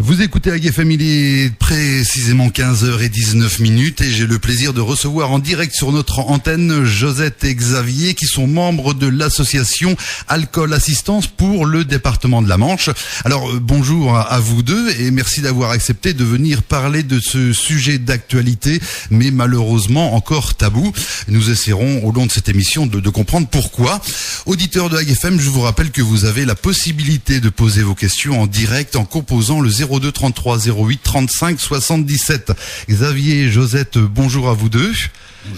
Vous écoutez AGFM, il est précisément 15h19 et j'ai le plaisir de recevoir en direct sur notre antenne Josette et Xavier qui sont membres de l'association Alcool Assistance pour le département de la Manche. Alors bonjour à vous deux et merci d'avoir accepté de venir parler de ce sujet d'actualité mais malheureusement encore tabou. Nous essaierons au long de cette émission de comprendre pourquoi. Auditeurs de AGFM, je vous rappelle que vous avez la possibilité de poser vos questions en direct en composant le 02 33 08 35 77. Xavier et Josette, bonjour à vous deux.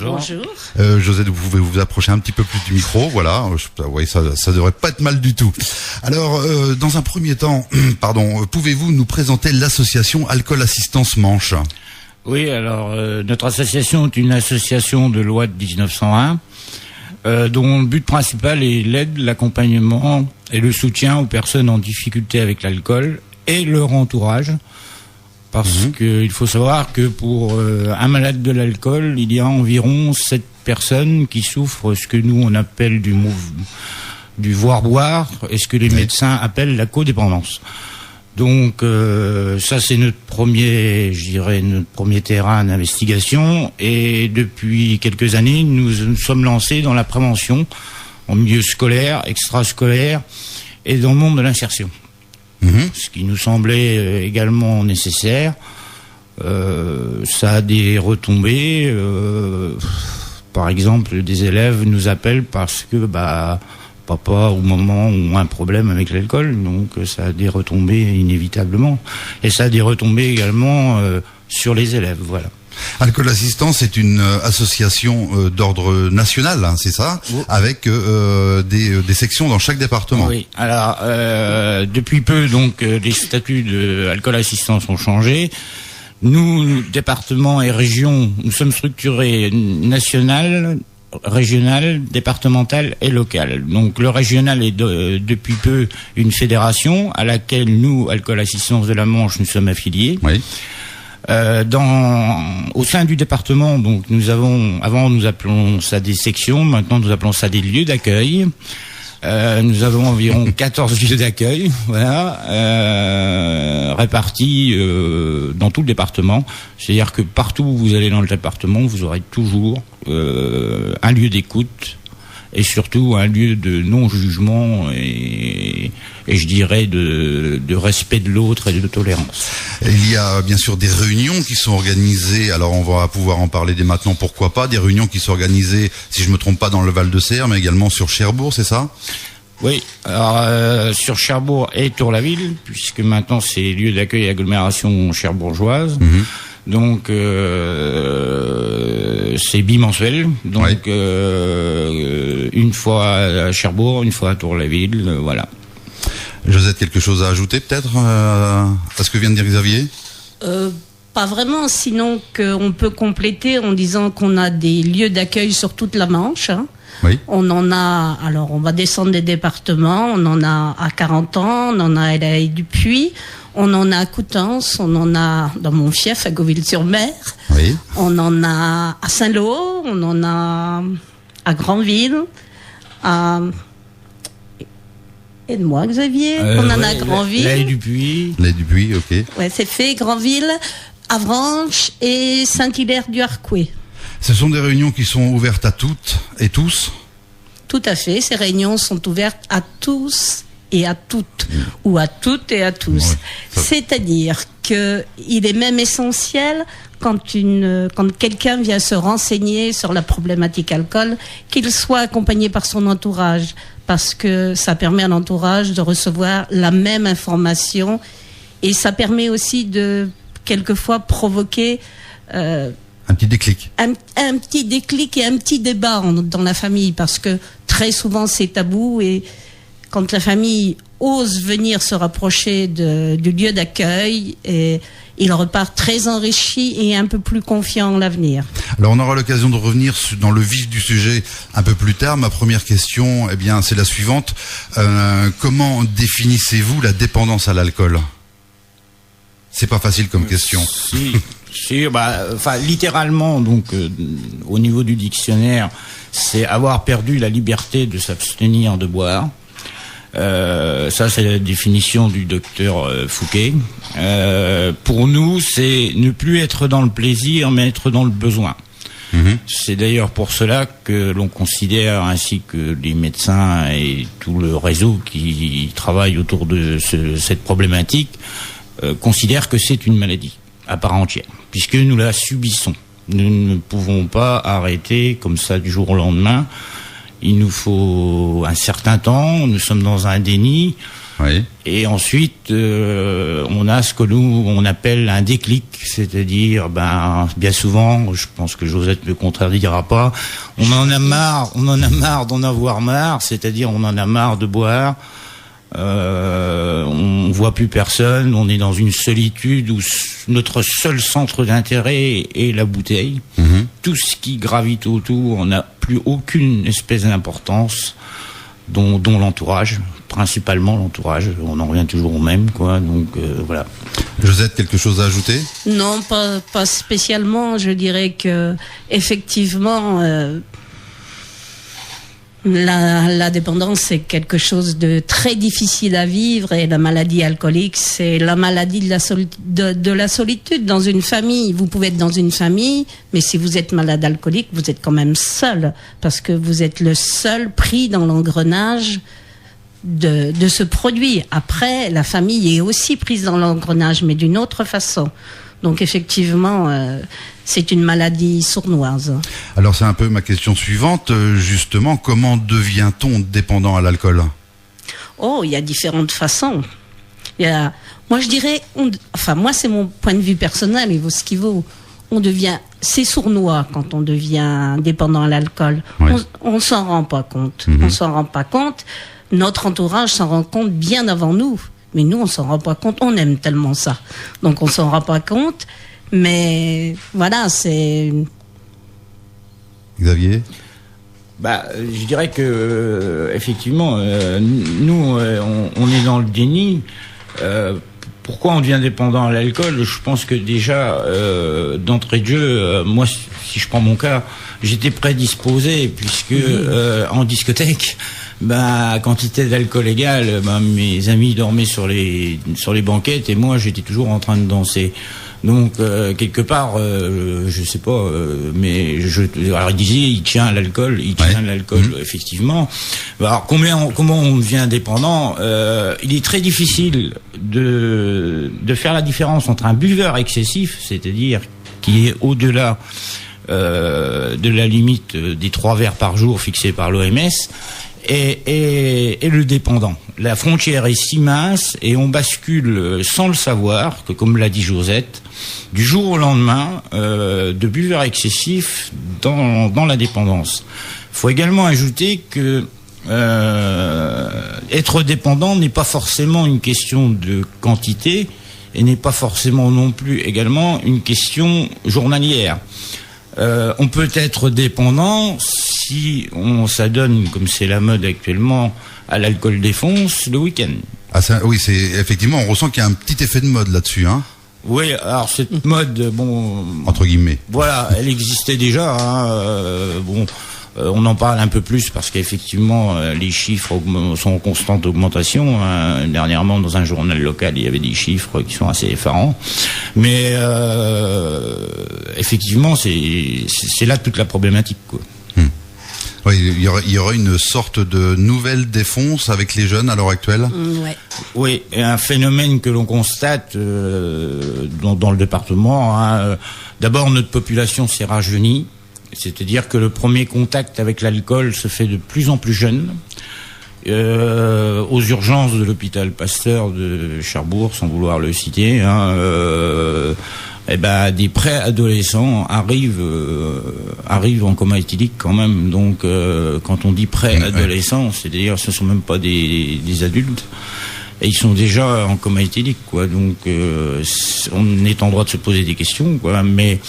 Bonjour. Josette, vous pouvez vous approcher un petit peu plus du micro, voilà. Oui, ça devrait pas être mal du tout. Alors, dans un premier temps, pouvez-vous nous présenter l'association Alcool Assistance Manche ? Oui, alors notre association est une association de loi de 1901 dont le but principal est l'aide, l'accompagnement et le soutien aux personnes en difficulté avec l'alcool et leur entourage. Parce qu'il faut savoir que pour un malade de l'alcool, il y a environ 7 personnes qui souffrent ce que nous on appelle du voir-boire et ce que les médecins appellent la codépendance. Donc ça c'est notre premier terrain d'investigation et depuis quelques années nous sommes lancés dans la prévention en milieu scolaire, extrascolaire et dans le monde de l'insertion. Ce qui nous semblait également nécessaire. Ça a des retombées. Par exemple, des élèves nous appellent parce que papa ou maman ont un problème avec l'alcool, donc ça a des retombées inévitablement. Et ça a des retombées également sur les élèves, voilà. Alcool Assistance est une association d'ordre national, hein, c'est ça, avec des sections dans chaque département. Oui. Alors depuis peu, donc les statuts de Alcool Assistance ont changé. Nous, département et région, nous sommes structurés national, régional, départemental et local. Donc le régional est depuis peu une fédération à laquelle nous, Alcool Assistance de la Manche, nous sommes affiliés. Oui. Au sein du département, donc avant nous appelons ça des sections, maintenant nous appelons ça des lieux d'accueil. Nous avons environ 14 lieux d'accueil, voilà, répartis dans tout le département. C'est-à-dire que partout où vous allez dans le département, vous aurez toujours un lieu d'écoute et surtout un lieu de non-jugement et je dirais de respect de l'autre et de tolérance. Il y a bien sûr des réunions qui sont organisées, alors on va pouvoir en parler dès maintenant, pourquoi pas, des réunions qui sont organisées, si je me trompe pas, dans le Val-de-Serre, mais également sur Cherbourg, c'est ça ? Oui, alors sur Cherbourg et Tour-la-Ville, puisque maintenant c'est lieu d'accueil et agglomération cherbourgeoise. Donc c'est bimensuel, donc une fois à Cherbourg, une fois à Tour-la-Ville, voilà. Josette, quelque chose à ajouter peut-être à ce que vient de dire Xavier ? Pas vraiment, sinon qu'on peut compléter en disant qu'on a des lieux d'accueil sur toute la Manche. Hein. Oui. On en a, alors on va descendre des départements, on en a à Carentan, on en a à la Haye-du-Puy, on en a à Coutances, on en a dans mon fief à Gauville-sur-Mer, oui. On en a à Saint-Lô, on en a à Granville, à... Aide-moi Xavier, on en a à Granville. L'Haye-du-Puy, ok. Ouais, c'est fait, Granville, Avranches et Saint-Hilaire-du-Harcouët. Ce sont des réunions qui sont ouvertes à toutes et tous ? Tout à fait, ces réunions sont ouvertes à tous et à toutes, ou à toutes et à tous. Ouais, c'est-à-dire que il est même essentiel quand quelqu'un vient se renseigner sur la problématique alcool, qu'il soit accompagné par son entourage, parce que ça permet à l'entourage de recevoir la même information et ça permet aussi de quelquefois provoquer un petit déclic. Un petit déclic et un petit débat dans la famille, parce que très souvent c'est tabou et quand la famille ose venir se rapprocher du lieu d'accueil, et il repart très enrichi et un peu plus confiant en l'avenir. Alors on aura l'occasion de revenir dans le vif du sujet un peu plus tard. Ma première question, c'est la suivante. Comment définissez-vous la dépendance à l'alcool ? C'est pas facile comme question. Littéralement, donc, au niveau du dictionnaire, c'est avoir perdu la liberté de s'abstenir de boire. Ça, c'est la définition du docteur Fouquet. Pour nous, c'est ne plus être dans le plaisir, mais être dans le besoin. C'est d'ailleurs pour cela que l'on considère, ainsi que les médecins et tout le réseau qui travaille autour de cette problématique, considère que c'est une maladie à part entière, puisque nous la subissons. Nous ne pouvons pas arrêter comme ça du jour au lendemain. Il nous faut un certain temps, nous sommes dans un déni. Oui. Et ensuite, on a ce que nous on appelle un déclic, c'est-à-dire, bien souvent, je pense que Josette ne contredira pas, on en a marre d'en avoir marre, c'est-à-dire on en a marre de boire, on voit plus personne, on est dans une solitude où notre seul centre d'intérêt est la bouteille. Tout ce qui gravite autour n'a plus aucune espèce d'importance, dont l'entourage, principalement l'entourage, on en revient toujours au même, quoi. Donc voilà. Josette, quelque chose à ajouter? Non, pas spécialement. Je dirais que effectivement, la dépendance, c'est quelque chose de très difficile à vivre, et la maladie alcoolique, c'est la maladie de la solitude dans une famille. Vous pouvez être dans une famille, mais si vous êtes malade alcoolique, vous êtes quand même seul, parce que vous êtes le seul pris dans l'engrenage de ce produit. Après, la famille est aussi prise dans l'engrenage, mais d'une autre façon. Donc effectivement, c'est une maladie sournoise. Alors c'est un peu ma question suivante, justement, comment devient-on dépendant à l'alcool? Oh, il y a différentes façons. Moi je dirais, moi c'est mon point de vue personnel, il vaut ce qu'il vaut. C'est sournois quand on devient dépendant à l'alcool. Oui. On s'en rend pas compte. Mhm. On s'en rend pas compte. Notre entourage s'en rend compte bien avant nous. Mais nous, on s'en rend pas compte. On aime tellement ça. Donc, on s'en rend pas compte. Mais voilà, c'est... Xavier? Je dirais que effectivement, nous, on est dans le déni. Pourquoi on devient dépendant à l'alcool? Je pense que déjà, d'entrée de jeu, moi, si je prends mon cas, j'étais prédisposé, puisque en discothèque, quantité d'alcool égale, mes amis dormaient sur les banquettes, et moi, j'étais toujours en train de danser. Donc quelque part, je sais pas, alors il disait, il tient à l'alcool, effectivement. Alors comment on devient dépendant? Il est très difficile de faire la différence entre un buveur excessif, c'est-à-dire qui est au-delà de la limite des 3 verres par jour fixée par l'OMS, et le dépendant. La frontière est si mince, et on bascule sans le savoir, que comme l'a dit Josette, du jour au lendemain, de buveur excessif dans la dépendance. Il faut également ajouter que être dépendant n'est pas forcément une question de quantité, et n'est pas forcément non plus également une question journalière. On peut être dépendant si on s'adonne, comme c'est la mode actuellement, à l'alcool défonce le week-end. Oui, c'est effectivement, on ressent qu'il y a un petit effet de mode là-dessus, hein. Oui, alors cette mode, entre guillemets. Voilà, elle existait déjà, hein, on en parle un peu plus parce qu'effectivement les chiffres sont en constante augmentation. Dernièrement, dans un journal local, il y avait des chiffres qui sont assez effarants. Mais effectivement, c'est là toute la problématique, quoi. Oui, il y aurait une sorte de nouvelle défonce avec les jeunes à l'heure actuelle. Ouais. Oui, et un phénomène que l'on constate dans le département. Hein, d'abord, notre population s'est rajeunie. C'est-à-dire que le premier contact avec l'alcool se fait de plus en plus jeune. Aux urgences de l'hôpital Pasteur de Cherbourg, sans vouloir le citer, des préadolescents arrivent en coma éthylique quand même. Donc, quand on dit préadolescents, c'est-à-dire ce sont même pas des adultes. Et ils sont déjà en coma éthylique, quoi. Donc, on est en droit de se poser des questions, quoi. Mais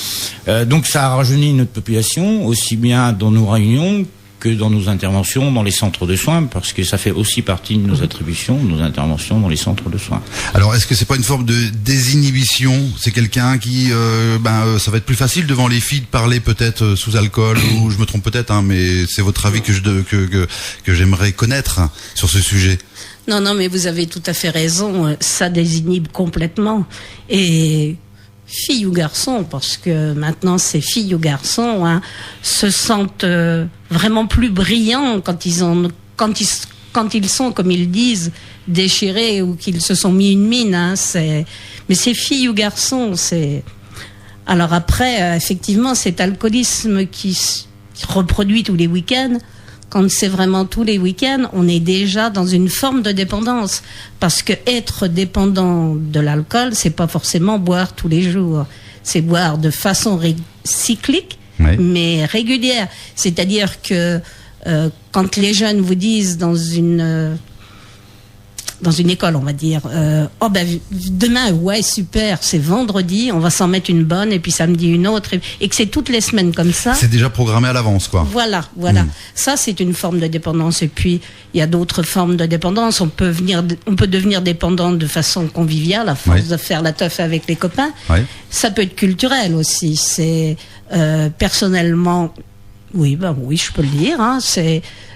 donc, ça a rajeuni notre population, aussi bien dans nos réunions que dans nos interventions dans les centres de soins, parce que ça fait aussi partie de nos attributions, de nos interventions dans les centres de soins. Alors, est-ce que c'est pas une forme de désinhibition? C'est quelqu'un qui, ça va être plus facile devant les filles de parler peut-être sous alcool, ou je me trompe peut-être, hein, mais c'est votre avis que j'aimerais connaître sur ce sujet. Non, mais vous avez tout à fait raison. Ça désinhibe complètement. Et filles ou garçons, parce que maintenant c'est filles ou garçons, hein, se sentent vraiment plus brillants quand ils sont, comme ils disent, déchirés ou qu'ils se sont mis une mine. Hein, mais c'est filles ou garçons, Alors après, effectivement, cet alcoolisme qui se reproduit tous les week-ends. Quand c'est vraiment tous les week-ends, on est déjà dans une forme de dépendance. Parce que être dépendant de l'alcool, c'est pas forcément boire tous les jours. C'est boire de façon cyclique, oui, mais régulière. C'est-à-dire que quand les jeunes vous disent dans une école, on va dire, oh ben demain, ouais, super, c'est vendredi, on va s'en mettre une bonne, et puis samedi une autre, et que c'est toutes les semaines comme ça. C'est déjà programmé à l'avance, quoi. Voilà. Ça, c'est une forme de dépendance. Et puis, il y a d'autres formes de dépendance. On peut devenir dépendant de façon conviviale, à force, oui, de faire la teuf avec les copains. Oui. Ça peut être culturel aussi. C'est personnellement, oui, je peux le dire, hein,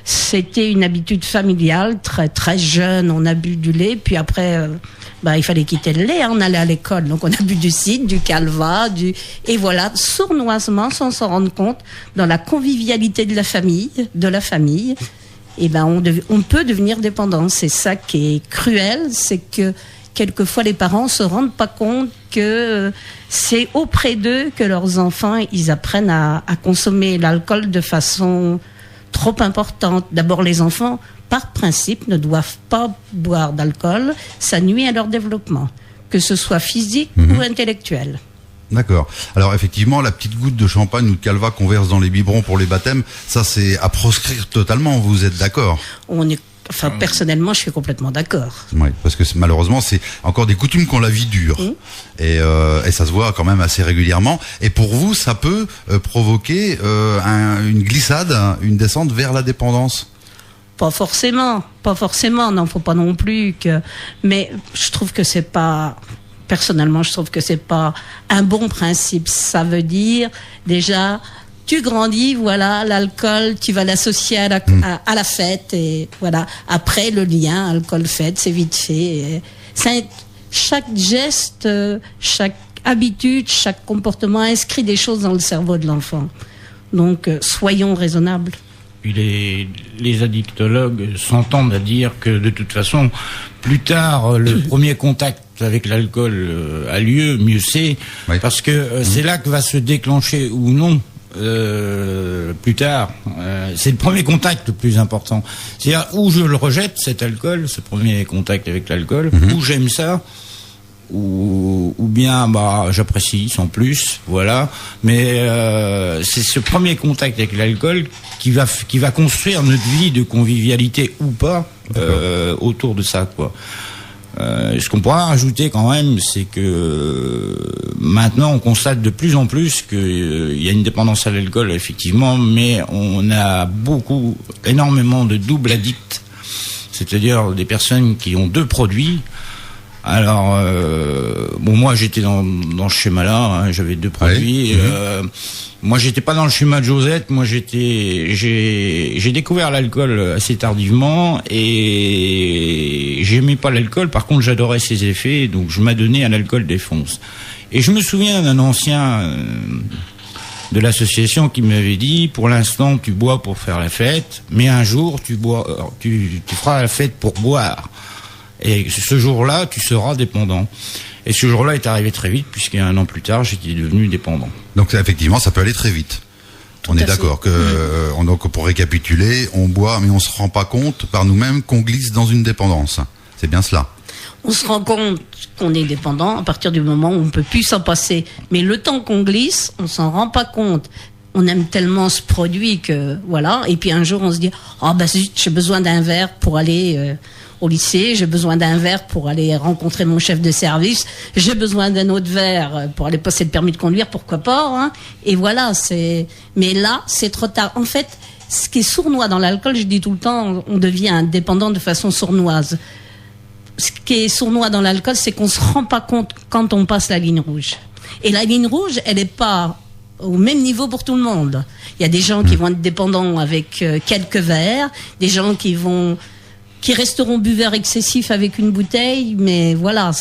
c'était une habitude familiale, très très jeune, on a bu du lait, puis après, il fallait quitter le lait, hein, on allait à l'école, donc on a bu du cidre, du calva, et voilà, sournoisement, sans s'en rendre compte, dans la convivialité de la famille, et on peut devenir dépendant. C'est ça qui est cruel, c'est que quelquefois les parents se rendent pas compte que c'est auprès d'eux que leurs enfants, ils apprennent à consommer l'alcool de façon trop importante. D'abord, les enfants, par principe, ne doivent pas boire d'alcool. Ça nuit à leur développement, que ce soit physique ou intellectuel. D'accord. Alors effectivement, la petite goutte de champagne ou de calva qu'on verse dans les biberons pour les baptêmes, ça c'est à proscrire totalement. Vous êtes d'accord ? Personnellement, je suis complètement d'accord. Oui, parce que malheureusement, c'est encore des coutumes qu'on la vie dure. Et ça se voit quand même assez régulièrement. Et pour vous, ça peut provoquer une glissade, une descente vers la dépendance ? Pas forcément. Non, faut pas non plus que... Mais je trouve que c'est pas... Personnellement, je trouve que c'est pas un bon principe. Ça veut dire, déjà... Tu grandis, voilà, l'alcool, tu vas l'associer à la fête, et voilà. Après, le lien alcool-fête, c'est vite fait. Chaque geste, chaque habitude, chaque comportement inscrit des choses dans le cerveau de l'enfant. Donc, soyons raisonnables. Puis les addictologues s'entendent à dire que de toute façon, plus tard, le premier contact avec l'alcool a lieu, mieux c'est, oui, parce que c'est là que va se déclencher ou non. Plus tard, c'est le premier contact le plus important. C'est-à-dire où je le rejette, cet alcool, ce premier contact avec l'alcool, où j'aime ça, ou bien j'apprécie sans plus, voilà. Mais c'est ce premier contact avec l'alcool qui va construire notre vie de convivialité ou pas autour de ça, quoi. Ce qu'on pourra rajouter quand même, c'est que maintenant on constate de plus en plus qu'il y a une dépendance à l'alcool, effectivement, mais on a énormément de double addicts, c'est-à-dire des personnes qui ont deux produits. Alors, moi j'étais dans ce schéma-là, hein, j'avais deux produits. Oui. Moi j'étais pas dans le schéma de Josette, moi j'ai découvert l'alcool assez tardivement et j'aimais pas l'alcool, par contre j'adorais ses effets, donc je m'adonnais à l'alcool défonce. Et je me souviens d'un ancien de l'association qui m'avait dit, pour l'instant tu bois pour faire la fête, mais un jour tu feras la fête pour boire. Et ce jour-là, tu seras dépendant. Et ce jour-là est arrivé très vite, puisqu'un an plus tard, j'étais devenu dépendant. Donc effectivement, ça peut aller très vite. On est d'accord que, donc pour récapituler, on boit, mais on se rend pas compte par nous-mêmes qu'on glisse dans une dépendance. C'est bien cela. On se rend compte qu'on est dépendant à partir du moment où on peut plus s'en passer. Mais le temps qu'on glisse, on s'en rend pas compte. On aime tellement ce produit que, voilà. Et puis un jour, on se dit, zut, j'ai besoin d'un verre pour aller au lycée, j'ai besoin d'un verre pour aller rencontrer mon chef de service, j'ai besoin d'un autre verre pour aller passer le permis de conduire, pourquoi pas, hein. Et voilà, mais là, c'est trop tard. En fait, ce qui est sournois dans l'alcool, je dis tout le temps, on devient dépendant de façon sournoise. Ce qui est sournois dans l'alcool, c'est qu'on se rend pas compte quand on passe la ligne rouge. Et la ligne rouge, elle est pas au même niveau pour tout le monde. Il y a des gens qui vont être dépendants avec quelques verres, des gens qui vont qui resteront buveurs excessifs avec une bouteille, mais voilà,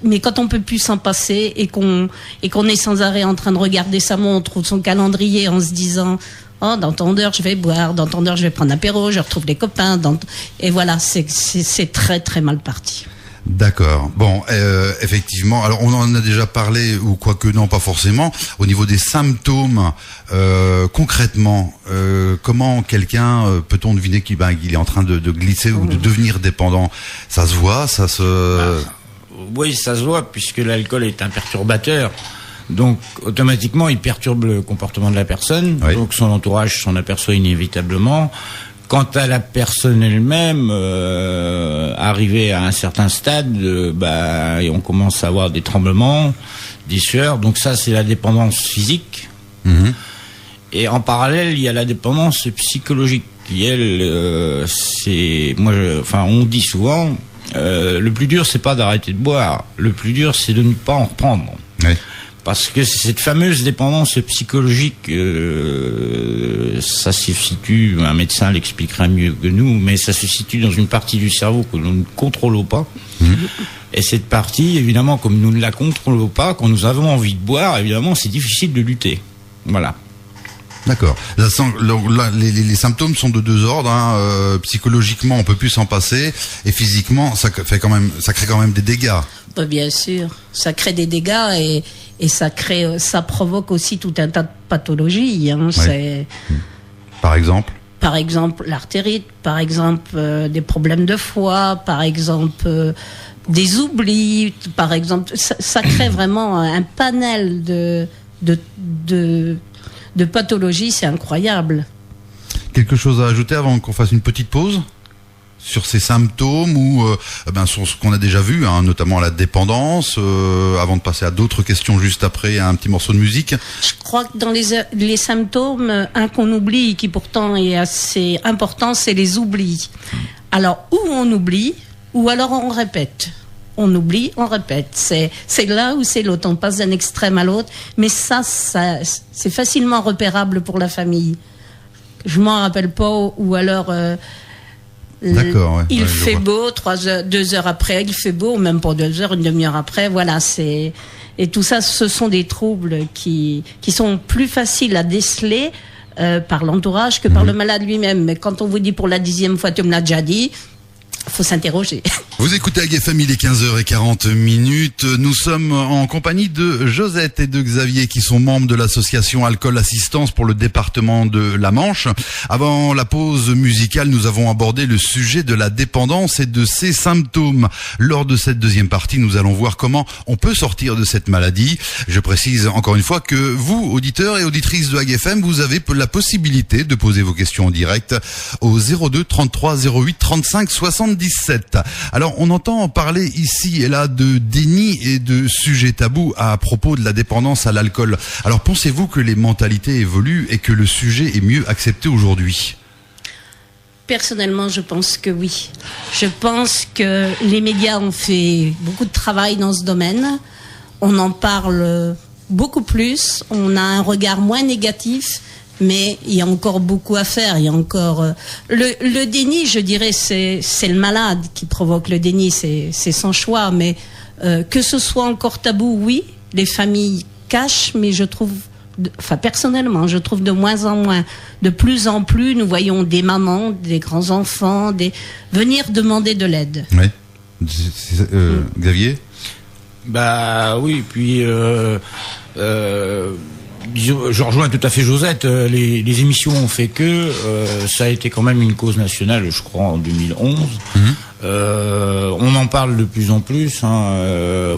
mais quand on peut plus s'en passer et qu'on est sans arrêt en train de regarder sa montre ou son calendrier en se disant oh, dans tant d'heures je vais boire, dans tant d'heures je vais prendre un apéro, je retrouve des copains, et voilà, c'est très très mal parti. D'accord. Bon, effectivement. Alors, on en a déjà parlé, ou quoique non, pas forcément. Au niveau des symptômes, concrètement, comment quelqu'un peut-on deviner qu'il est en train de glisser ou de devenir dépendant? Ça se voit, ça se. Oui, ça se voit, puisque l'alcool est un perturbateur. Donc, automatiquement, il perturbe le comportement de la personne. Oui. Donc, son entourage s'en aperçoit inévitablement. Quant à la personne elle-même, arrivée à un certain stade, on commence à avoir des tremblements, des sueurs. Donc ça, c'est la dépendance physique. Mmh. Et en parallèle, il y a la dépendance psychologique. Qui, elle, on dit souvent, le plus dur, c'est pas d'arrêter de boire. Le plus dur, c'est de ne pas en reprendre. Oui. Parce que cette fameuse dépendance psychologique, ça se situe, un médecin l'expliquera mieux que nous, mais ça se situe dans une partie du cerveau que nous ne contrôlons pas. Mmh. Et cette partie, évidemment, comme nous ne la contrôlons pas, quand nous avons envie de boire, évidemment, c'est difficile de lutter. Voilà. D'accord. Les symptômes sont de deux ordres. Hein. Psychologiquement, on peut plus s'en passer, et physiquement, ça crée quand même des dégâts. Bien sûr, ça crée des dégâts et ça provoque aussi tout un tas de pathologies. Hein. Ouais. Par exemple, l'artérite, par exemple des problèmes de foie, par exemple des oublis, par exemple, ça crée vraiment un panel de pathologies, c'est incroyable. Quelque chose à ajouter avant qu'on fasse une petite pause sur ces symptômes ou sur ce qu'on a déjà vu, hein, notamment la dépendance, avant de passer à d'autres questions juste après un petit morceau de musique? Je crois que dans les symptômes, un qu'on oublie, qui pourtant est assez important, c'est les oublis. Alors, ou on oublie, ou alors on répète. On oublie, on répète. C'est l'un ou c'est l'autre. On passe d'un extrême à l'autre. Mais ça, c'est facilement repérable pour la famille. Je m'en rappelle pas, ou alors... D'accord, ouais. Il fait beau, 2 heures après, il fait beau, même pas 2 heures, une demi-heure après, voilà, et tout ça, ce sont des troubles qui sont plus faciles à déceler par l'entourage que par le malade lui-même. Mais quand on vous dit pour la 10e fois, tu me l'as déjà dit, faut s'interroger. Vous écoutez AGFM, il est 15h40. Nous sommes en compagnie de Josette et de Xavier qui sont membres de l'association Alcool Assistance pour le département de la Manche. Avant la pause musicale, nous avons abordé le sujet de la dépendance et de ses symptômes. Lors de cette deuxième partie, nous allons voir comment on peut sortir de cette maladie. Je précise encore une fois que vous, auditeurs et auditrices de AGFM, vous avez la possibilité de poser vos questions en direct au 02 33 08 35 77. Alors, on entend parler ici et là de déni et de sujets tabous à propos de la dépendance à l'alcool. Alors, pensez-vous que les mentalités évoluent et que le sujet est mieux accepté aujourd'hui? Personnellement, je pense que oui. Je pense que les médias ont fait beaucoup de travail dans ce domaine. On en parle beaucoup plus. On a un regard moins négatif. Mais il y a encore beaucoup à faire. Il y a encore le déni, je dirais, c'est le malade qui provoque le déni, c'est son choix. Mais que ce soit encore tabou, oui, les familles cachent, mais je trouve, personnellement, je trouve de moins en moins, de plus en plus, nous voyons des mamans, des grands enfants, venir demander de l'aide. Oui. Xavier. Bah oui, puis. Je rejoins tout à fait Josette, les émissions ont fait que ça a été quand même une cause nationale, je crois, en 2011. On en parle de plus en plus,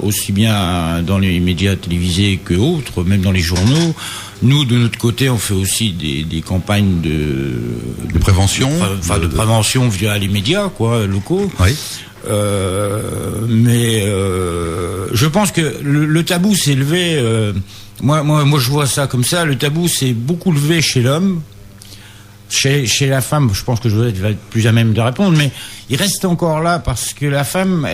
aussi bien dans les médias télévisés que autres, même dans les journaux. Nous, de notre côté, on fait aussi des campagnes de prévention, de prévention via les médias, locaux. Oui. Mais je pense que le tabou s'est levé. Moi, je vois ça comme ça. Le tabou s'est beaucoup levé chez l'homme, chez la femme. Je pense que Josette va être plus à même de répondre, mais il reste encore là parce que la femme,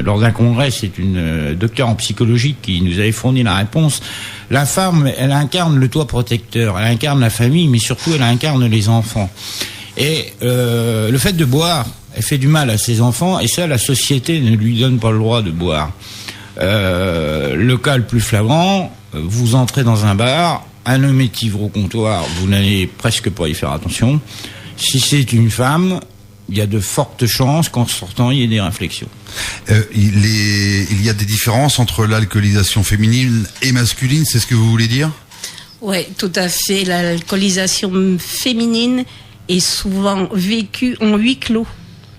lors d'un congrès, c'est une docteure en psychologie qui nous avait fourni la réponse. La femme, elle incarne le toit protecteur, elle incarne la famille, mais surtout elle incarne les enfants. Et le fait de boire, elle fait du mal à ses enfants, et ça, la société ne lui donne pas le droit de boire. Le cas le plus flagrant, vous entrez dans un bar, un homme est ivre au comptoir, vous n'allez presque pas y faire attention. Si c'est une femme, il y a de fortes chances qu'en sortant, il y ait des réflexions. Il y a des différences entre l'alcoolisation féminine et masculine, c'est ce que vous voulez dire ? Oui, tout à fait. L'alcoolisation féminine est souvent vécue en huis clos,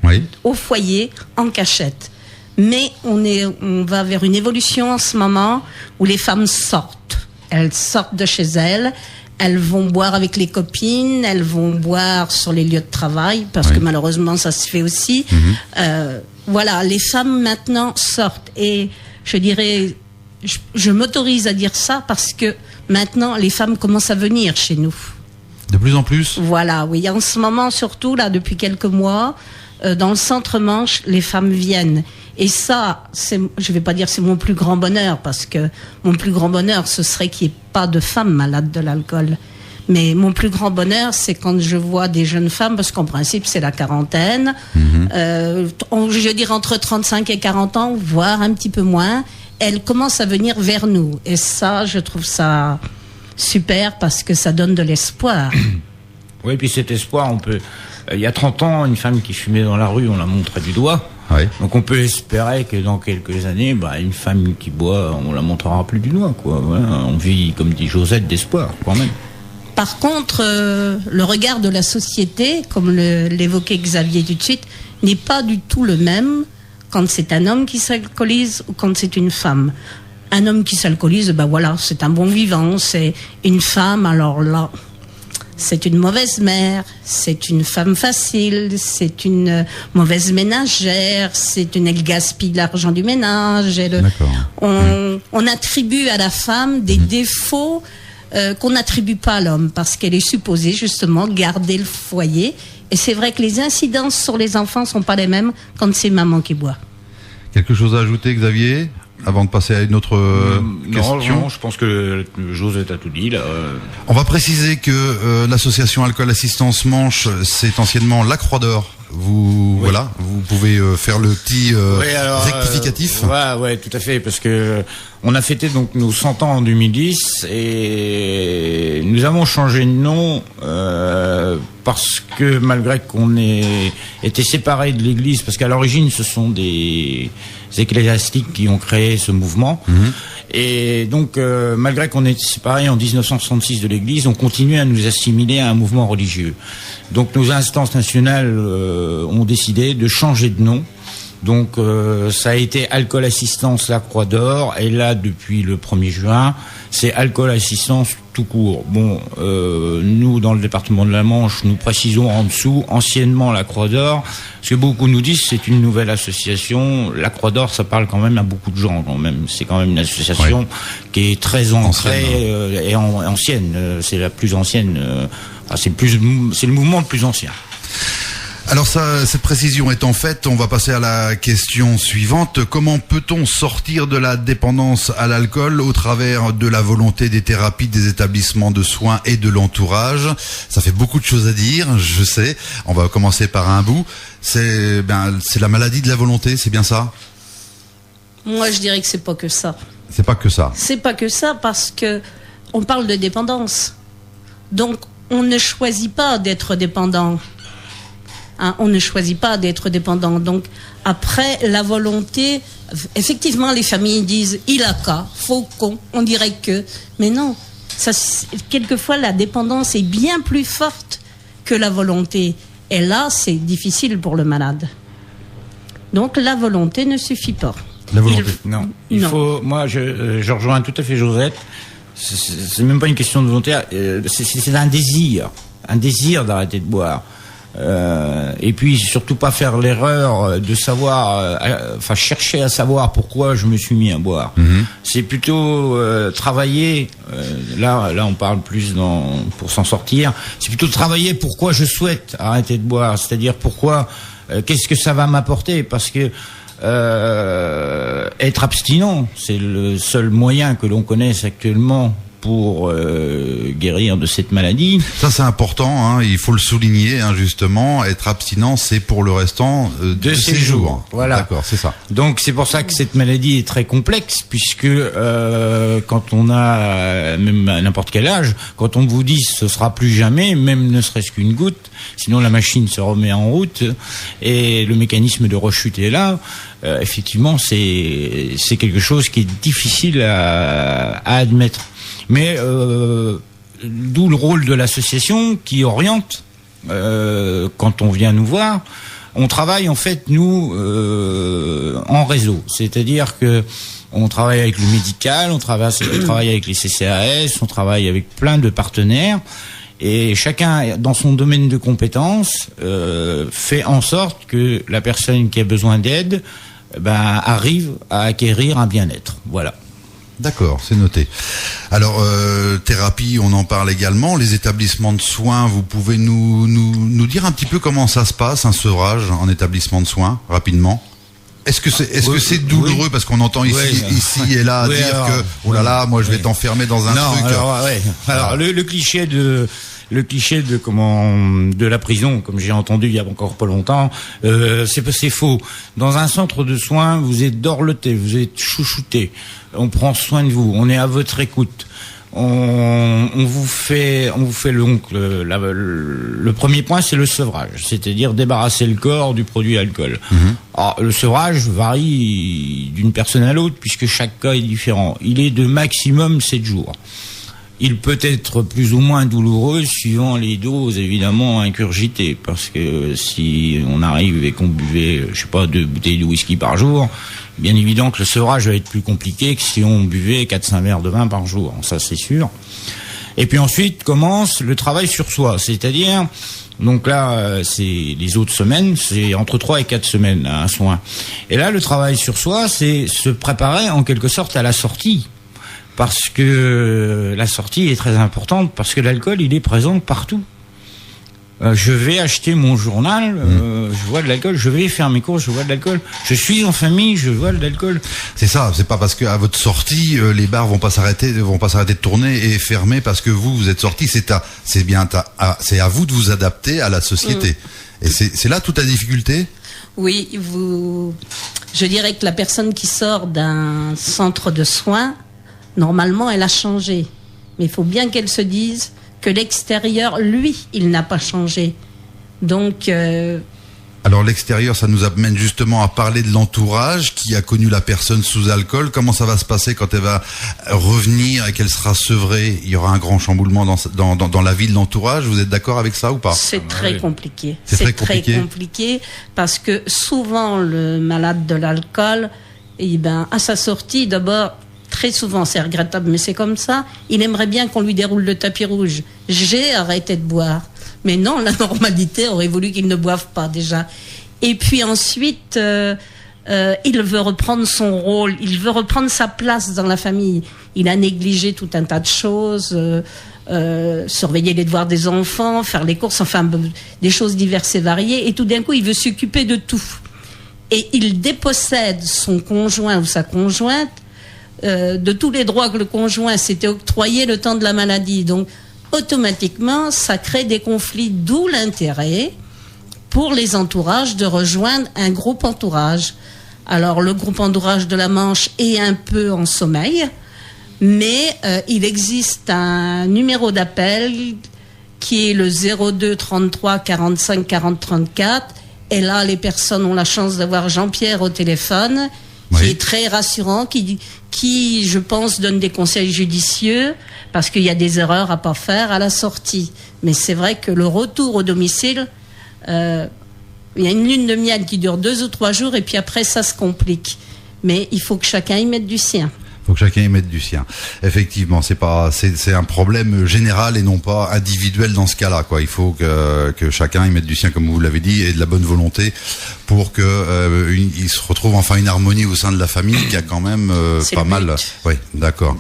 oui, au foyer, en cachette. Mais on va vers une évolution en ce moment où les femmes sortent. Elles sortent de chez elles. Elles vont boire avec les copines, elles vont boire sur les lieux de travail, parce que malheureusement ça se fait aussi. Voilà, les femmes maintenant sortent. Et je dirais, je m'autorise à dire ça parce que maintenant les femmes commencent à venir chez nous. De plus en plus ? Voilà, oui. En ce moment, surtout là, depuis quelques mois, dans le centre-Manche, les femmes viennent. Et ça, je vais pas dire c'est mon plus grand bonheur, parce que mon plus grand bonheur, ce serait qu'il n'y ait pas de femmes malades de l'alcool. Mais mon plus grand bonheur, c'est quand je vois des jeunes femmes, parce qu'en principe, c'est la quarantaine, je dirais entre 35 et 40 ans, voire un petit peu moins, elles commencent à venir vers nous. Et ça, je trouve ça super, parce que ça donne de l'espoir. Oui, puis cet espoir, il y a 30 ans, une femme qui fumait dans la rue, on la montrait du doigt. Oui. Donc on peut espérer que dans quelques années, une femme qui boit, on la montrera plus du doigt, quoi. Voilà, on vit, comme dit Josette, d'espoir, quand même. Par contre, le regard de la société, comme l'évoquait Xavier tout de suite, n'est pas du tout le même quand c'est un homme qui s'alcoolise ou quand c'est une femme. Un homme qui s'alcoolise, voilà, c'est un bon vivant. C'est une femme, alors là, c'est une mauvaise mère, c'est une femme facile, c'est une mauvaise ménagère, elle gaspille l'argent du ménage. On attribue à la femme des défauts qu'on n'attribue pas à l'homme, parce qu'elle est supposée justement garder le foyer. Et c'est vrai que les incidences sur les enfants sont pas les mêmes quand c'est maman qui boit. Quelque chose à ajouter, Xavier ? Avant de passer à une autre question. Non, je pense que Josette a tout dit là. On va préciser que l'association Alcool Assistance Manche, c'est anciennement la Croix d'Or. Vous pouvez faire le petit rectificatif. Ouais, tout à fait, parce que on a fêté donc nos 100 ans en 2010 et nous avons changé de nom parce que malgré qu'on ait été séparés de l'Église, parce qu'à l'origine ce sont des ecclésiastiques qui ont créé ce mouvement. Et donc, malgré qu'on ait été séparés en 1966 de l'Église, on continue à nous assimiler à un mouvement religieux. Donc, nos instances nationales ont décidé de changer de nom. Donc, ça a été Alcool Assistance La Croix d'Or, et là, depuis le 1er juin, c'est Alcool Assistance tout court. Bon, nous, dans le département de la Manche, nous précisons en dessous, anciennement La Croix d'Or, parce que beaucoup nous disent c'est une nouvelle association. La Croix d'Or, ça parle quand même à beaucoup de gens, quand même. C'est quand même une association qui est très ancrée et ancienne. C'est la plus ancienne. C'est le mouvement le plus ancien. Alors cette précision étant faite, on va passer à la question suivante. Comment peut-on sortir de la dépendance à l'alcool au travers de la volonté des thérapies, des établissements de soins et de l'entourage ? Ça fait beaucoup de choses à dire, je sais. On va commencer par un bout. C'est la maladie de la volonté, c'est bien ça ? Moi, je dirais que c'est pas que ça. C'est pas que ça. C'est pas que ça, parce que on parle de dépendance. Donc, on ne choisit pas d'être dépendant. On ne choisit pas d'être dépendant. Donc, après, la volonté, effectivement, les familles disent, il a qu'à, faut qu'on, on dirait que. Mais non, quelquefois, la dépendance est bien plus forte que la volonté. Et là, c'est difficile pour le malade. Donc, la volonté ne suffit pas. La volonté. Il faut, moi, je rejoins tout à fait Josette. C'est même pas une question de volonté, c'est un désir d'arrêter de boire. Et puis surtout pas faire l'erreur de savoir, chercher à savoir pourquoi je me suis mis à boire. C'est plutôt travailler. Là, on parle plus pour s'en sortir. C'est plutôt travailler pourquoi je souhaite arrêter de boire, c'est-à-dire pourquoi, qu'est-ce que ça va m'apporter, parce que être abstinent, c'est le seul moyen que l'on connaisse actuellement pour guérir de cette maladie. Ça c'est important, hein, il faut le souligner, hein, justement, être abstinent c'est pour le restant de ses jours. Voilà. D'accord, c'est ça. Donc c'est pour ça que cette maladie est très complexe, puisque quand on a même à n'importe quel âge, quand on vous dit ce sera plus jamais, même ne serait-ce qu'une goutte, sinon la machine se remet en route et le mécanisme de rechute est là. Effectivement, c'est quelque chose qui est difficile à admettre. Mais d'où le rôle de l'association qui oriente quand on vient nous voir. On travaille en fait nous en réseau, c'est-à-dire que on travaille avec le médical, on travaille avec les CCAS, on travaille avec plein de partenaires. Et chacun, dans son domaine de compétences, fait en sorte que la personne qui a besoin d'aide arrive à acquérir un bien-être. Voilà. D'accord, c'est noté. Alors, thérapie, on en parle également. Les établissements de soins, vous pouvez nous dire un petit peu comment ça se passe, un sevrage en établissement de soins, rapidement? Est-ce que c'est douloureux, oui, parce qu'on entend ici et là dire alors, que oh là là, moi je vais t'enfermer dans un truc. Alors le cliché de la prison, comme j'ai entendu il y a encore pas longtemps, c'est faux. Dans un centre de soins, vous êtes dorloté, vous êtes chouchouté, on prend soin de vous, on est à votre écoute. On vous fait le premier point, c'est le sevrage, c'est-à-dire débarrasser le corps du produit alcool. Alors, le sevrage varie d'une personne à l'autre puisque chaque cas est différent. Il est de maximum 7 jours. Il peut être plus ou moins douloureux suivant les doses évidemment ingurgitées, parce que si on arrive et qu'on buvait, 2 bouteilles de whisky par jour, bien évident que le sevrage va être plus compliqué que si on buvait 4-5 verres de vin par jour, ça c'est sûr. Et puis ensuite commence le travail sur soi, c'est-à-dire, donc là c'est les autres semaines, c'est entre 3 et 4 semaines un soin. Et là le travail sur soi, c'est se préparer en quelque sorte à la sortie. Parce que la sortie est très importante, parce que l'alcool, il est présent partout. Je vais acheter mon journal, je vois de l'alcool, je vais faire mes courses, je vois de l'alcool. Je suis en famille, je vois de l'alcool. C'est ça, c'est pas parce qu'à votre sortie, les bars vont pas s'arrêter de tourner et fermer parce que vous êtes sorti. C'est à vous de vous adapter à la société. Et c'est là toute la difficulté. Oui, je dirais que la personne qui sort d'un centre de soins, normalement, elle a changé. Mais il faut bien qu'elle se dise que l'extérieur, lui, il n'a pas changé. Donc... Alors l'extérieur, ça nous amène justement à parler de l'entourage qui a connu la personne sous alcool. Comment ça va se passer quand elle va revenir et qu'elle sera sevrée? Il y aura un grand chamboulement dans la vie de l'entourage. Vous êtes d'accord avec ça ou pas? C'est très compliqué. C'est très compliqué parce que souvent le malade de l'alcool, à sa sortie, d'abord... Très souvent, c'est regrettable, mais c'est comme ça. Il aimerait bien qu'on lui déroule le tapis rouge. J'ai arrêté de boire. Mais non, la normalité aurait voulu qu'il ne boive pas déjà. Et puis ensuite, il veut reprendre son rôle, il veut reprendre sa place dans la famille. Il a négligé tout un tas de choses, surveiller les devoirs des enfants, faire les courses, enfin des choses diverses et variées. Et tout d'un coup, il veut s'occuper de tout. Et il dépossède son conjoint ou sa conjointe de tous les droits que le conjoint s'était octroyé le temps de la maladie. Donc, automatiquement, ça crée des conflits, d'où l'intérêt pour les entourages de rejoindre un groupe entourage. Alors, le groupe entourage de la Manche est un peu en sommeil, mais il existe un numéro d'appel qui est le 02 33 45 40 34. Et là, les personnes ont la chance d'avoir Jean-Pierre au téléphone, qui est très rassurant, qui, je pense, donne des conseils judicieux, parce qu'il y a des erreurs à pas faire à la sortie. Mais c'est vrai que le retour au domicile, il y a une lune de miel qui dure 2 ou 3 jours, et puis après, ça se complique. Mais il faut que chacun y mette du sien. Faut que chacun y mette du sien. Effectivement, c'est un problème général et non pas individuel dans ce cas-là, quoi. Il faut que chacun y mette du sien, comme vous l'avez dit, et de la bonne volonté pour que il se retrouve enfin une harmonie au sein de la famille qui a quand même pas mal. Oui, d'accord.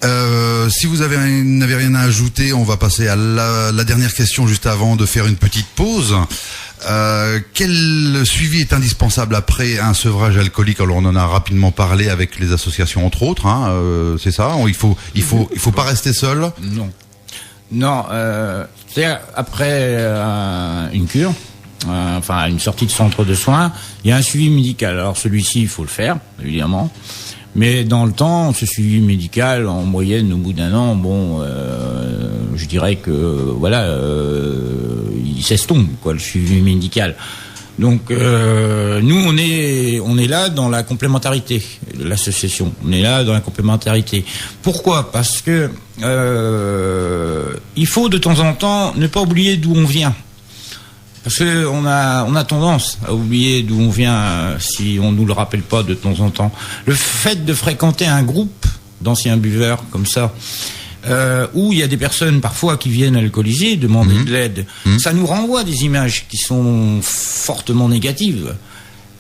Si vous n'avez rien à ajouter, on va passer à la dernière question juste avant de faire une petite pause. Quel suivi est indispensable après un sevrage alcoolique? Alors on en a rapidement parlé avec les associations entre autres, hein, c'est ça. Il faut pas rester seul. Non, c'est-à-dire après une cure, enfin une sortie de centre de soins, il y a un suivi médical. Alors celui-ci, il faut le faire, évidemment. Mais dans le temps, ce suivi médical, en moyenne, au bout d'un an, je dirais que voilà, il s'estompe, quoi, le suivi médical. Donc nous, on est là dans la complémentarité de l'association. On est là dans la complémentarité. Pourquoi ? Parce que il faut de temps en temps ne pas oublier d'où on vient. Parce que on a tendance à oublier d'où on vient si on nous le rappelle pas de temps en temps. Le fait de fréquenter un groupe d'anciens buveurs comme ça, où il y a des personnes parfois qui viennent alcoolisées, demander de l'aide, ça nous renvoie des images qui sont fortement négatives.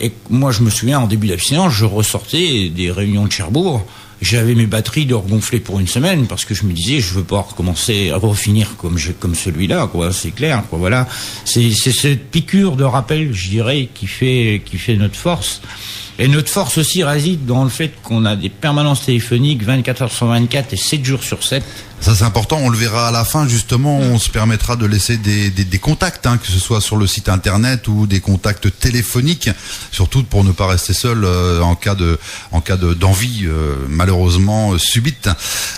Et moi, je me souviens, en début d'abstinence, je ressortais des réunions de Cherbourg. J'avais mes batteries de regonfler pour une semaine parce que je me disais je veux pas recommencer à refinir comme celui-là, quoi. C'est clair, quoi. Voilà. C'est cette piqûre de rappel, je dirais, qui fait notre force. Et notre force aussi réside dans le fait qu'on a des permanences téléphoniques 24 heures sur 24 et 7 jours sur 7. Ça c'est important, on le verra à la fin justement, on se permettra de laisser des contacts, hein, que ce soit sur le site internet ou des contacts téléphoniques, surtout pour ne pas rester seul en cas d'envie malheureusement subite.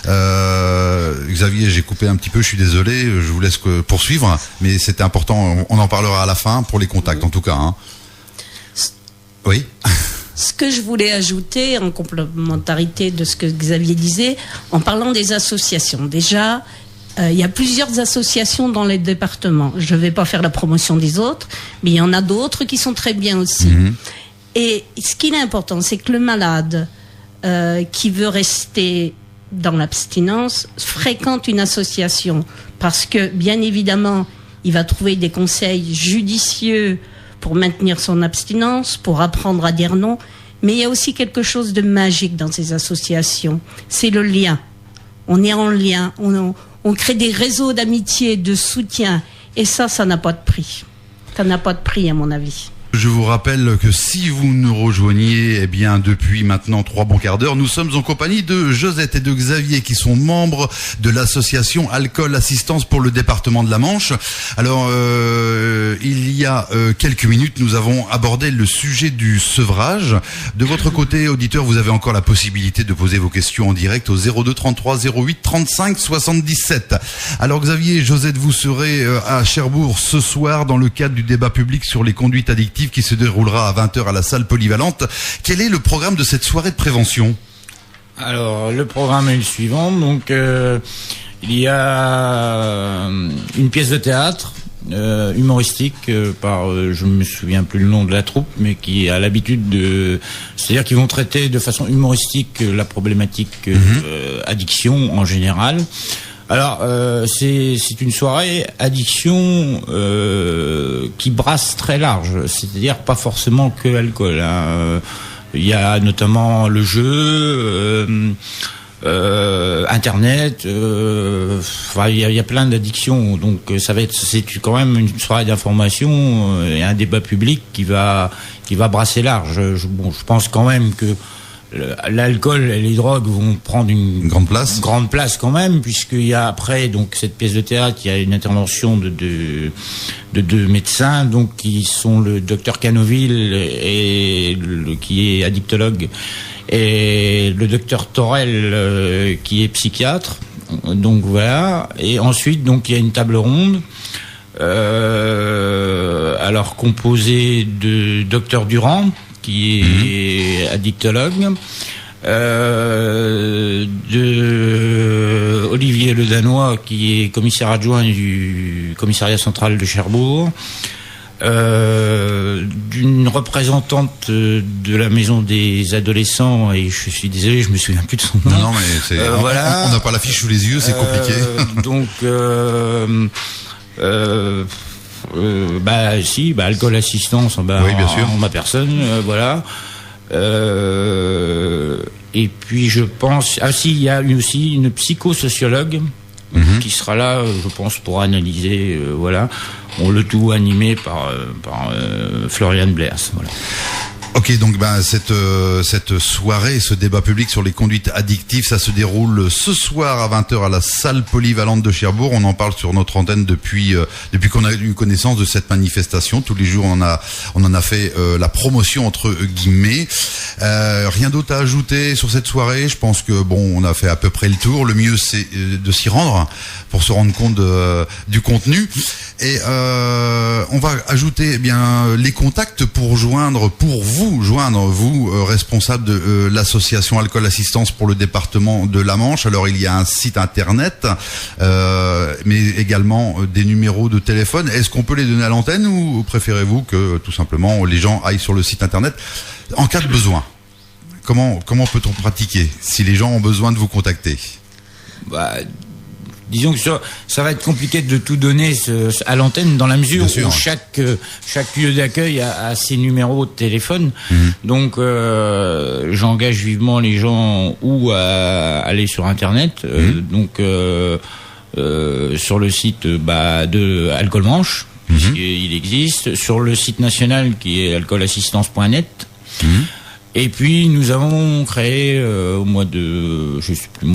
Xavier, j'ai coupé un petit peu, je suis désolé, je vous laisse poursuivre, mais c'était important, on en parlera à la fin pour les contacts en tout cas. Hein. Oui. Ce que je voulais ajouter en complémentarité de ce que Xavier disait, en parlant des associations. Déjà, il y a plusieurs associations dans les départements. Je ne vais pas faire la promotion des autres, mais il y en a d'autres qui sont très bien aussi. Et ce qui est important, c'est que le malade qui veut rester dans l'abstinence fréquente une association. Parce que, bien évidemment, il va trouver des conseils judicieux pour maintenir son abstinence, pour apprendre à dire non. Mais il y a aussi quelque chose de magique dans ces associations. C'est le lien. On est en lien. On crée des réseaux d'amitié, de soutien. Et ça n'a pas de prix. Ça n'a pas de prix, à mon avis. Je vous rappelle que si vous nous rejoignez, eh bien, depuis maintenant 3 bons quarts d'heure, nous sommes en compagnie de Josette et de Xavier qui sont membres de l'association Alcool Assistance pour le département de la Manche. Alors, il y a quelques minutes, nous avons abordé le sujet du sevrage. De votre côté, auditeur, vous avez encore la possibilité de poser vos questions en direct au 02 33 08 35 77. Alors, Xavier et Josette, vous serez à Cherbourg ce soir dans le cadre du débat public sur les conduites addictives qui se déroulera à 20h à la salle polyvalente. Quel est le programme de cette soirée de prévention ? Alors, le programme est le suivant. Donc, il y a une pièce de théâtre humoristique par, je me souviens plus le nom de la troupe, mais qui a l'habitude c'est-à-dire qu'ils vont traiter de façon humoristique la problématique addiction en général. Alors, c'est une soirée addiction qui brasse très large, c'est-à-dire pas forcément que l'alcool. Hein. Il y a notamment le jeu, Internet, il y a plein d'addictions. Donc, c'est quand même une soirée d'information et un débat public qui va brasser large. Je pense quand même que l'alcool et les drogues vont prendre une grande place quand même, puisqu'il y a après donc cette pièce de théâtre, il y a une intervention de deux médecins, donc qui sont le docteur Canoville qui est addictologue, et le docteur Torel qui est psychiatre. Donc voilà. Et ensuite donc il y a une table ronde. Alors composée de docteur Durand, qui est addictologue, de Olivier Le Danois, qui est commissaire adjoint du commissariat central de Cherbourg, d'une représentante de la maison des adolescents, et je suis désolé, je me souviens plus de son nom. Non, mais voilà. On n'a pas l'affiche sous les yeux, c'est compliqué. Donc, Alcool Assistance, oui, bien sûr. En ma personne, voilà. Et puis je pense, il y a aussi une psychosociologue qui sera là, je pense, pour analyser, voilà. Bon, le tout animé par Florian Blers. Voilà. Ok, donc cette soirée, ce débat public sur les conduites addictives, ça se déroule ce soir à 20h à la salle polyvalente de Cherbourg. On en parle sur notre antenne depuis qu'on a eu connaissance de cette manifestation. Tous les jours, on en a fait la promotion entre guillemets. Rien d'autre à ajouter sur cette soirée. Je pense que on a fait à peu près le tour. Le mieux, c'est de s'y rendre pour se rendre compte du contenu. Et on va ajouter les contacts pour vous joindre, responsable de l'association Alcool Assistance pour le département de la Manche. Alors il y a un site internet, mais également des numéros de téléphone. Est-ce qu'on peut les donner à l'antenne ou préférez-vous que tout simplement les gens aillent sur le site internet en cas de besoin? Comment peut-on pratiquer si les gens ont besoin de vous contacter? Disons que ça va être compliqué de tout donner à l'antenne dans la mesure où chaque lieu d'accueil a ses numéros de téléphone. Donc j'engage vivement les gens à aller sur internet. Donc sur le site de Alcool Manche, puisqu'il existe, sur le site national qui est alcoolassistance.net. Et puis nous avons créé au mois de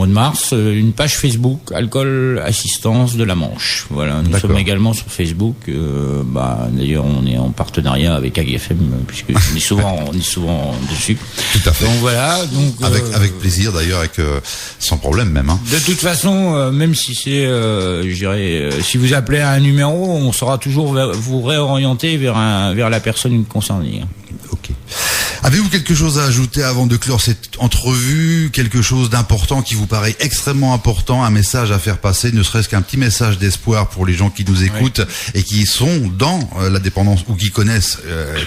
mars une page Facebook Alcool Assistance de la Manche. Voilà, nous sommes également sur Facebook. D'ailleurs, on est en partenariat avec AGFM puisque on est souvent dessus. Tout à fait. Donc voilà. Donc avec plaisir d'ailleurs, sans problème même. Hein. De toute façon, même si c'est, si vous appelez à un numéro, on saura toujours vous réorienter vers la personne concernée. Ok. Avez-vous quelque chose à ajouter avant de clore cette entrevue? Quelque chose d'important qui vous paraît extrêmement important? Un message à faire passer, ne serait-ce qu'un petit message d'espoir pour les gens qui nous écoutent et qui sont dans la dépendance ou qui connaissent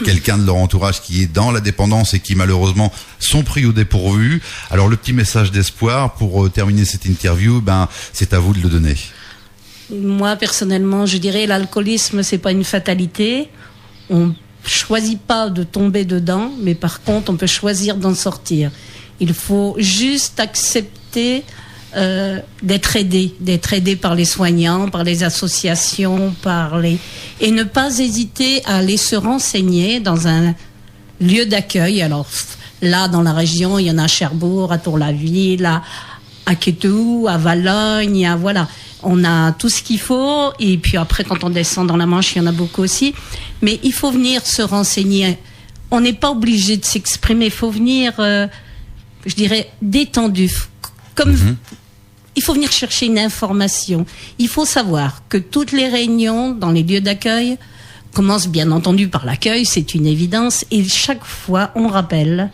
quelqu'un de leur entourage qui est dans la dépendance et qui malheureusement sont pris au dépourvu. Alors le petit message d'espoir pour terminer cette interview, c'est à vous de le donner. Moi personnellement, je dirais l'alcoolisme, c'est pas une fatalité. On choisit pas de tomber dedans, mais par contre on peut choisir d'en sortir. Il faut juste accepter d'être aidé par les soignants, par les associations, et ne pas hésiter à aller se renseigner dans un lieu d'accueil. Alors là, dans la région, il y en a à Cherbourg, à Tour-la-Ville, à Quetou, à Valogne, voilà. On a tout ce qu'il faut, et puis après, quand on descend dans la Manche, il y en a beaucoup aussi. Mais il faut venir se renseigner. On n'est pas obligé de s'exprimer. Il faut venir, je dirais, détendu. Il faut venir chercher une information. Il faut savoir que toutes les réunions dans les lieux d'accueil commencent bien entendu par l'accueil, c'est une évidence. Et chaque fois, on rappelle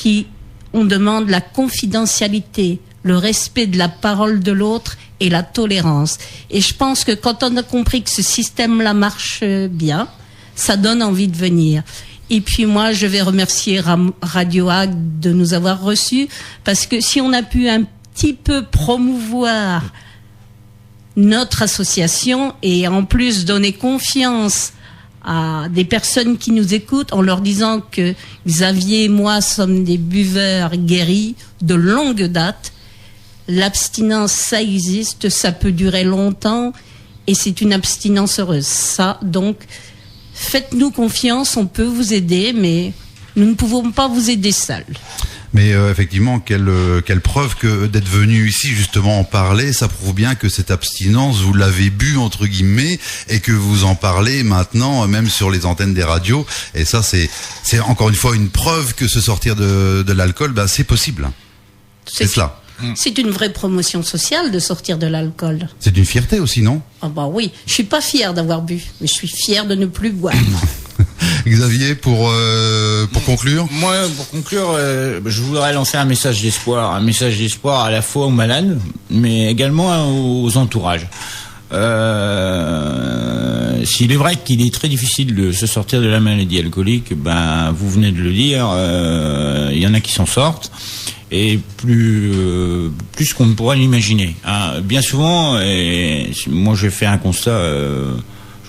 qu'on demande la confidentialité, le respect de la parole de l'autre et la tolérance. Et je pense que quand on a compris que ce système-là marche bien, ça donne envie de venir. Et puis moi, je vais remercier Radio Ag de nous avoir reçus, parce que si on a pu un petit peu promouvoir notre association et en plus donner confiance à des personnes qui nous écoutent en leur disant que Xavier et moi sommes des buveurs guéris de longue date, l'abstinence, ça existe, ça peut durer longtemps et c'est une abstinence heureuse. Ça, donc, faites-nous confiance, on peut vous aider, mais nous ne pouvons pas vous aider seuls. Mais effectivement, quelle preuve que d'être venu ici justement en parler, ça prouve bien que cette abstinence, vous l'avez bu entre guillemets et que vous en parlez maintenant, même sur les antennes des radios. Et ça, c'est encore une fois une preuve que se sortir de l'alcool, c'est possible. C'est cela. C'est une vraie promotion sociale de sortir de l'alcool. C'est une fierté aussi, non? Ah oui, je suis pas fière d'avoir bu, mais je suis fière de ne plus boire. Xavier, pour conclure. Moi, pour conclure, je voudrais lancer un message d'espoir à la fois aux malades, mais également aux entourages. S'il est vrai qu'il est très difficile de se sortir de la maladie alcoolique, vous venez de le dire, il y en a qui s'en sortent. Et plus qu'on ne pourrait l'imaginer. Bien souvent, et moi j'ai fait un constat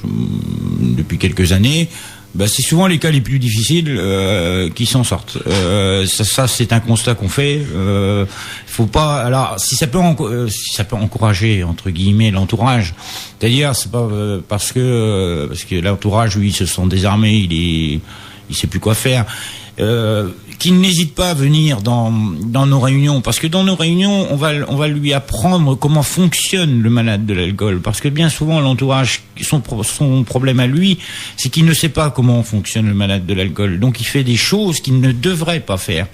depuis quelques années, c'est souvent les cas les plus difficiles qui s'en sortent. Ça c'est un constat qu'on fait. Faut pas. Alors si ça peut encourager entre guillemets l'entourage, c'est-à-dire c'est pas parce que l'entourage lui se sent désarmé, il sait plus quoi faire. Qu'il n'hésite pas à venir dans nos réunions, parce que dans nos réunions, on va lui apprendre comment fonctionne le malade de l'alcool, parce que bien souvent l'entourage, son problème à lui, c'est qu'il ne sait pas comment fonctionne le malade de l'alcool, donc il fait des choses qu'il ne devrait pas faire.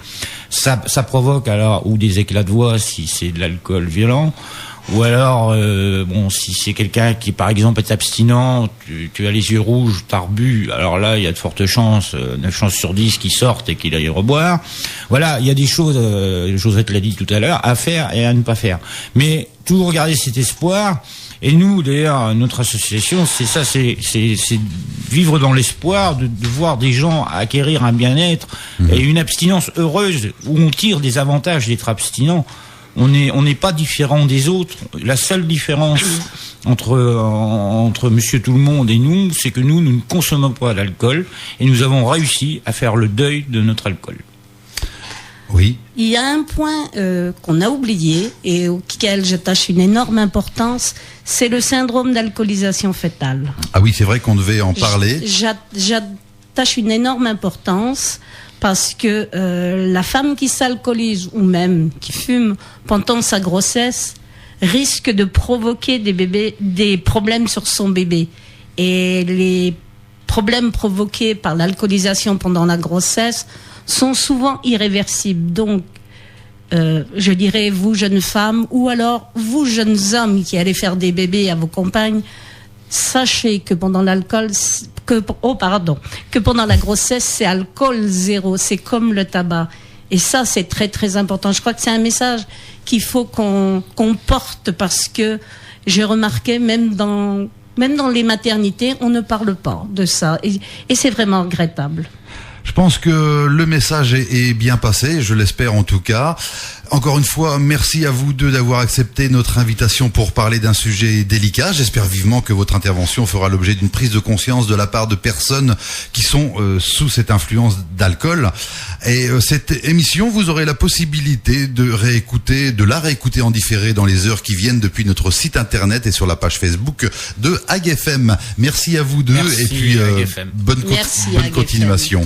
Ça provoque alors ou des éclats de voix si c'est de l'alcool violent. Ou alors, si c'est quelqu'un qui, par exemple, est abstinent, tu as les yeux rouges, t'as rebu, alors là, il y a de fortes chances, 9 chances sur 10 qu'il sorte et qu'il aille reboire. Voilà, il y a des choses, Josette l'a dit tout à l'heure, à faire et à ne pas faire. Mais toujours garder cet espoir. Et nous, d'ailleurs, notre association, c'est ça, c'est vivre dans l'espoir de voir des gens acquérir un bien-être et une abstinence heureuse où on tire des avantages d'être abstinent. On n'est pas différent des autres. La seule différence entre Monsieur Tout le Monde et nous, c'est que nous ne consommons pas d'alcool et nous avons réussi à faire le deuil de notre alcool. Oui. Il y a un point qu'on a oublié et auquel j'attache une énorme importance, c'est le syndrome d'alcoolisation fœtale. Ah oui, c'est vrai qu'on devait en parler. J'attache une énorme importance parce que la femme qui s'alcoolise ou même qui fume pendant sa grossesse risque de provoquer des problèmes sur son bébé. Et les problèmes provoqués par l'alcoolisation pendant la grossesse sont souvent irréversibles. Donc, je dirais, vous jeunes femmes, ou alors vous jeunes hommes qui allez faire des bébés à vos compagnes, sachez que pendant que pendant la grossesse, c'est alcool zéro, c'est comme le tabac. Et ça, c'est très très important. Je crois que c'est un message qu'il faut qu'on porte, parce que j'ai remarqué, même dans les maternités, on ne parle pas de ça. Et c'est vraiment regrettable. Je pense que le message est bien passé, je l'espère en tout cas. Encore une fois, merci à vous deux d'avoir accepté notre invitation pour parler d'un sujet délicat. J'espère vivement que votre intervention fera l'objet d'une prise de conscience de la part de personnes qui sont sous cette influence d'alcool. Et cette émission, vous aurez la possibilité de la réécouter en différé dans les heures qui viennent depuis notre site internet et sur la page Facebook de AGFM. Merci à vous deux. Merci, et puis bonne continuation.